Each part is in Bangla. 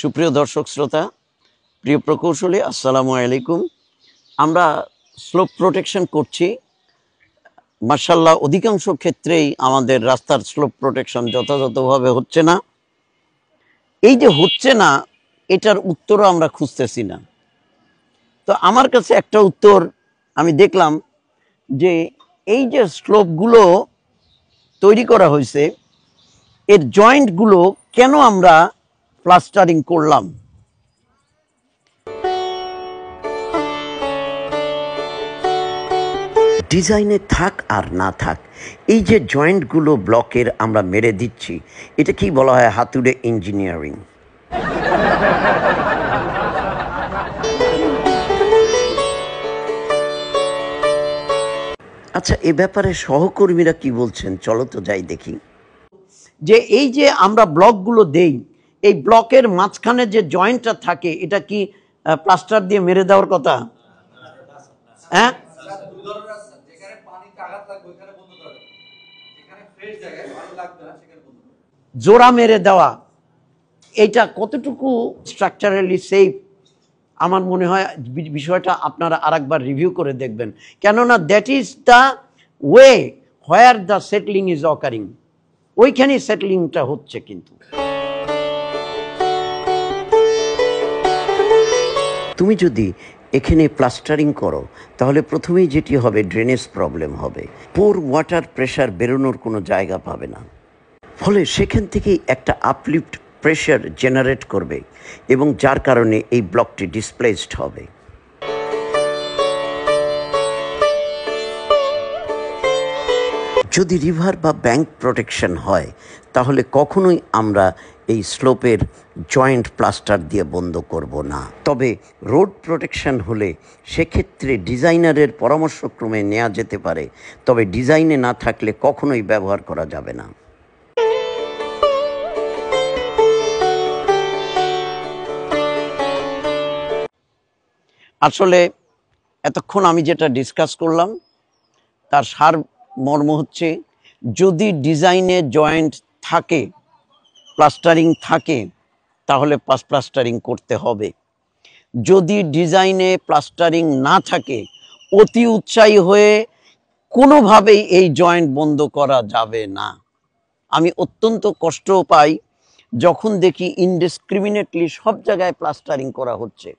সুপ্রিয় দর্শক শ্রোতা, প্রিয় প্রকৌশলী, আসসালামু আলাইকুম। আমরা স্লোপ প্রোটেকশন করছি। মাশাআল্লাহ, অধিকাংশ ক্ষেত্রেই আমাদের রাস্তার স্লোপ প্রোটেকশন যথাযথভাবে হচ্ছে না। এই যে হচ্ছে না, এটার উত্তরও আমরা খুঁজতেছি না। তো আমার কাছে একটা উত্তর আমি দেখলাম যে এই যে স্লোপগুলো তৈরি করা হয়েছে, এর জয়েন্টগুলো কেন আমরা প্লাস্টারিং করলাম। ডিজাইনে থাক আর না থাক, এই যে জয়েন্টগুলো ব্লকের আমরা মেরে দিচ্ছি, এটা কি বলা হয়? হাতুড়ে ইঞ্জিনিয়ারিং। আচ্ছা, এ ব্যাপারে সহকর্মীরা কি বলছেন, চলো তো যাই দেখি। যে এই যে আমরা ব্লকগুলো দেই, এই ব্লকের মাঝখানে যে জয়েন্টটা থাকে, এটা কি প্লাস্টার দিয়ে মেরে দেওয়ার কথা? হ্যাঁ, জোড়া মেরে দেওয়া, এটা কতটুকু স্ট্রাকচারালি সেফ? আমার মনে হয় বিষয়টা আপনারা আরেকবার রিভিউ করে দেখবেন, কেননা that is the way where the settling is occurring. ওইখানেই সেটলিংটা হচ্ছে। কিন্তু তুমি যদি এখানে প্লাস্টারিং করো, তাহলে প্রথমেই যেটি হবে, ড্রেনেজ প্রবলেম হবে। পোর ওয়াটার প্রেশার বেরোনোর কোনো জায়গা পাবে না, ফলে সেখান থেকেই একটা আপলিফট প্রেশার জেনারেট করবে এবং যার কারণে এই ব্লকটি ডিসপ্লেসড হবে। যদি রিভার বা ব্যাংক প্রোটেকশন হয়, তাহলে কখনোই আমরা এই স্লোপের জয়েন্ট প্লাস্টার দিয়ে বন্ধ করব না। তবে রোড প্রোটেকশন হলে সেক্ষেত্রে ডিজাইনারের পরামর্শক্রমে নেওয়া যেতে পারে, তবে ডিজাইনে না থাকলে কখনোই ব্যবহার করা যাবে না। আসলে এতক্ষণ আমি যেটা ডিসকাস করলাম, তার সার মর্ম হচ্ছে, যদি ডিজাইনে জয়েন্ট থাকে, প্লাস্টারিং থাকে, তাহলে প্লাস্টারিং করতে হবে। যদি ডিজাইনে প্লাস্টারিং না থাকে, অতি উৎসাহী হয়ে কোনোভাবেই এই জয়েন্ট বন্ধ করা যাবে না। আমি অত্যন্ত কষ্ট পাই যখন দেখি ইনডিসক্রিমিনেটলি সব জায়গায় প্লাস্টারিং করা হচ্ছে।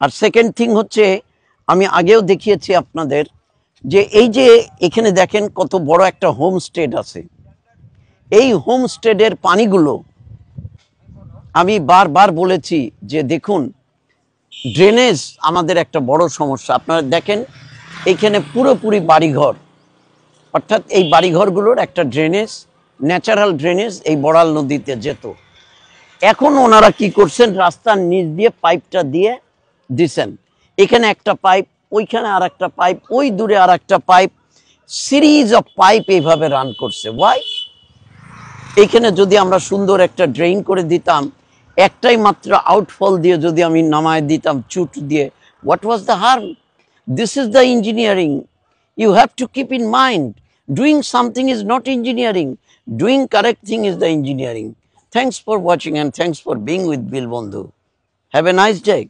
আর সেকেন্ড থিং হচ্ছে, আমি আগেও দেখিয়েছি আপনাদের, যে এই যে এখানে দেখেন কত বড় একটা হোমস্টেড আছে। এই হোমস্টেডের পানিগুলো, আমি বারবার বলেছি যে দেখুন, ড্রেনেজ আমাদের একটা বড় সমস্যা। আপনারা দেখেন এইখানে পুরোপুরি বাড়িঘর, অর্থাৎ এই বাড়িঘরগুলোর একটা ড্রেনেজ, ন্যাচারাল ড্রেনেজ এই বড়াল নদীতে যেত। এখন ওনারা কি করছেন, রাস্তার নিচ দিয়ে পাইপটা দিয়ে দিছেন। এখানে একটা পাইপ, ওইখানে আর একটা পাইপ, ওই দূরে আর একটা পাইপ, সিরিজ অফ পাইপ এইভাবে রান করছে। ওয়াই? এইখানে যদি আমরা সুন্দর একটা ড্রেইন করে দিতাম, একটাই মাত্র আউটফল দিয়ে যদি আমি নামায় দিতাম চুট দিয়ে, what was the harm? This is the engineering. You have to keep in mind, doing something is not engineering, doing correct thing is the engineering. Thanks for watching and thanks for being with Bill Bondhu. Have a nice day.